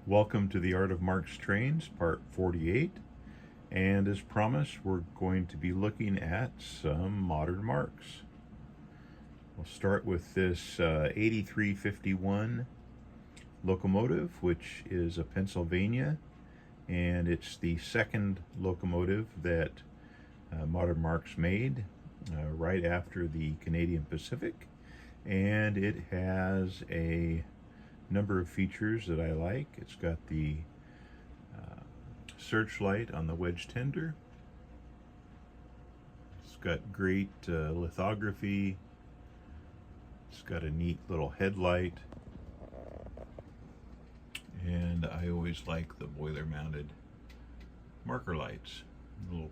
Welcome to the Art of Marx Trains, part 48. And as promised, we're going to be looking at some modern Marx. We'll start with this 8351 locomotive, which is a Pennsylvania, and it's the second locomotive that modern Marx made right after the Canadian Pacific, and it has a number of features that I like. It's got the searchlight on the wedge tender. It's got great lithography. It's got a neat little headlight, and I always like the boiler mounted marker lights. A little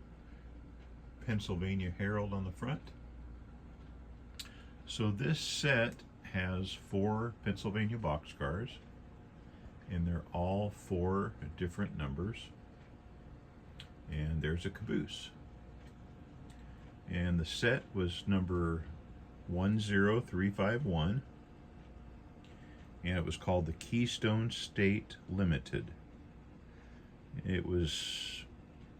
Pennsylvania Herald on the front. So this set has 4 Pennsylvania boxcars, and they're all 4 different numbers. And there's a caboose. And the set was number 10351, and it was called the Keystone State Ltd. It was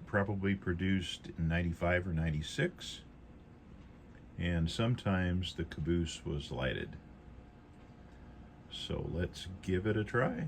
probably produced in 95 or 96, and sometimes the caboose was lighted. So let's give it a try.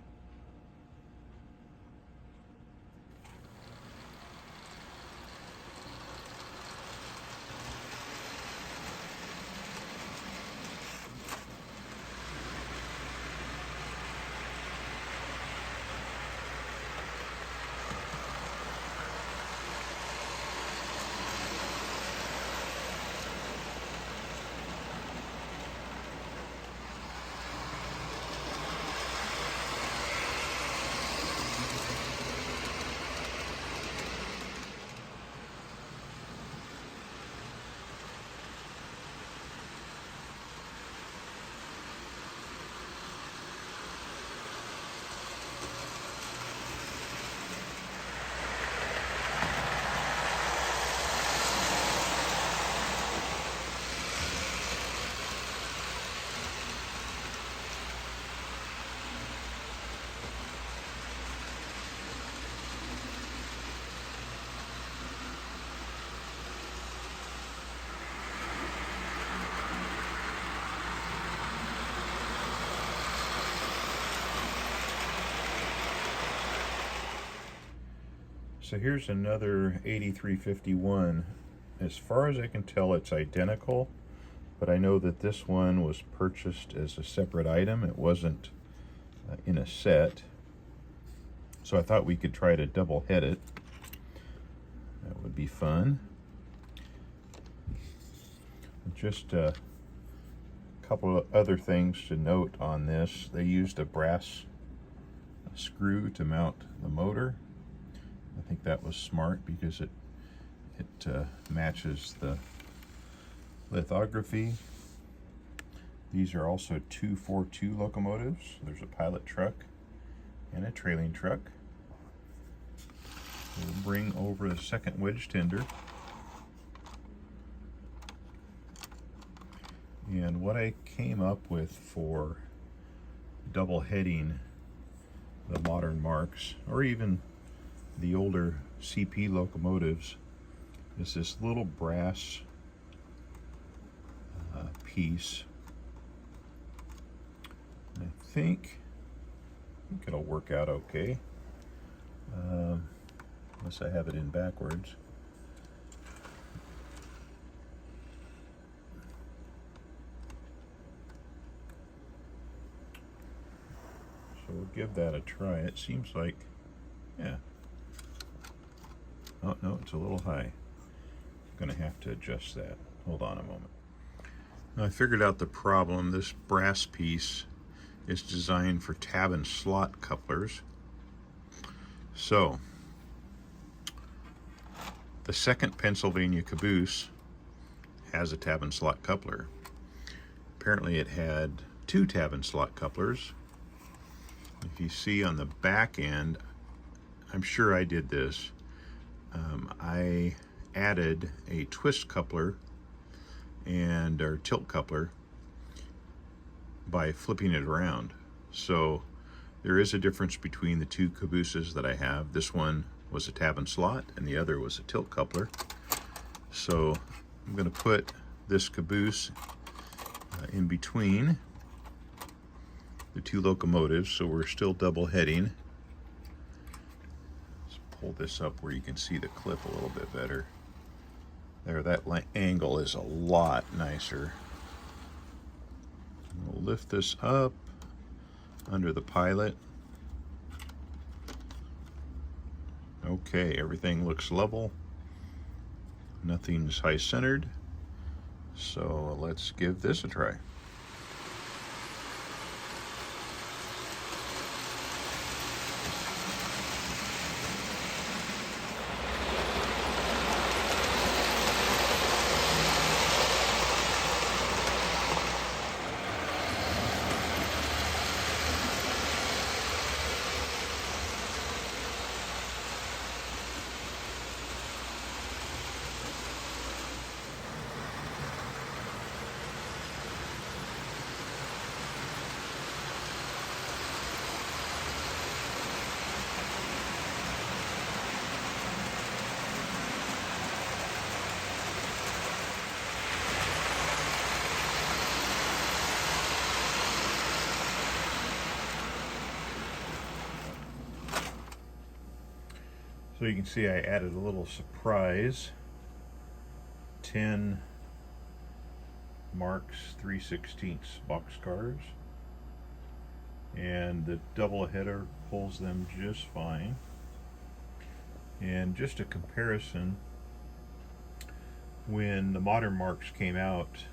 So here's another 8351. As far as I can tell, it's identical, but I know that this one was purchased as a separate item. It wasn't in a set. So I thought we could try to double head it. That would be fun. Just a couple of other things to note on this. They used a brass screw to mount the motor. I think that was smart because it matches the lithography. These are also 242 locomotives. There's a pilot truck and a trailing truck. We'll bring over the second wedge tender. And what I came up with for double heading the modern Marx, or even the older CP locomotives, is this little brass piece. I think it'll work out okay, unless I have it in backwards. So we'll give that a try. It seems like, yeah. Oh, no, it's a little high. I'm going to have to adjust that. Hold on a moment. Now, I figured out the problem. This brass piece is designed for tab and slot couplers. So, the second Pennsylvania caboose has a tab and slot coupler. Apparently it had 2 tab and slot couplers. If you see on the back end, I'm sure I did this. I added a twist coupler or tilt coupler by flipping it around. So There is a difference between the two cabooses that I have. This one was a tab and slot and the other was a tilt coupler. So I'm going to put this caboose in between the two locomotives, so we're still double heading. Let's pull this up where you can see the clip a little bit better. There, that angle is a lot nicer. We'll lift this up under the pilot. Okay, everything looks level. Nothing's high centered. So let's give this a try. So you can see I added a little surprise, 10 Marx 3/16 boxcars, and the double header pulls them just fine. And just a comparison, when the modern Marx came out,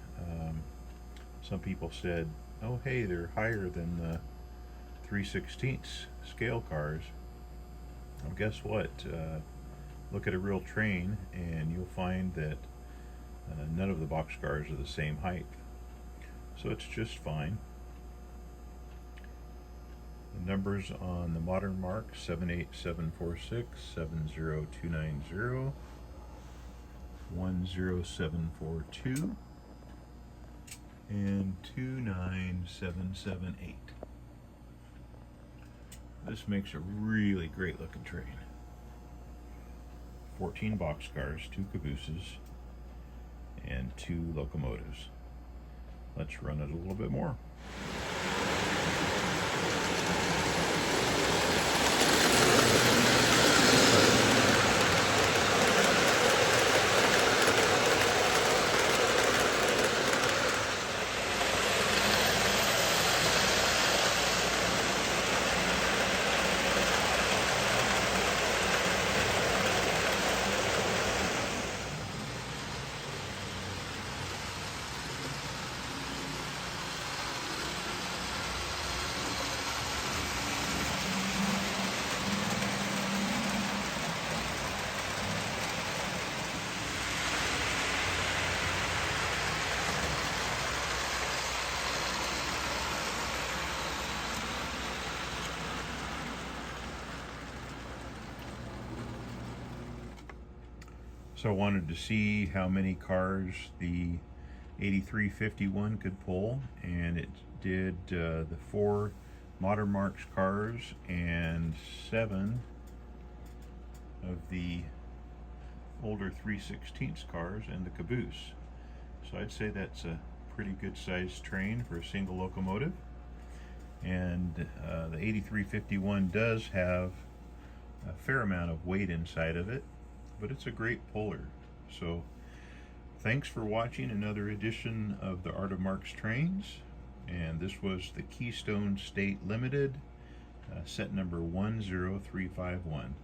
some people said, oh hey, they're higher than the 3/16 scale cars. Well, guess what? Look at a real train and you'll find that none of the boxcars are the same height. So it's just fine. The numbers on the modern Marx: 78746, 70290, 10742, and 29778. This makes a really great looking train. 14 boxcars, 2 cabooses, and 2 locomotives. Let's run it a little bit more. So I wanted to see how many cars the 8351 could pull, and it did the 4 modern Marx cars and 7 of the older 3/16 cars and the caboose. So I'd say that's a pretty good sized train for a single locomotive. And the 8351 does have a fair amount of weight inside of it, but it's a great puller. So thanks for watching another edition of the Art of Marx Trains, and this was the Keystone State Ltd, set number 10351.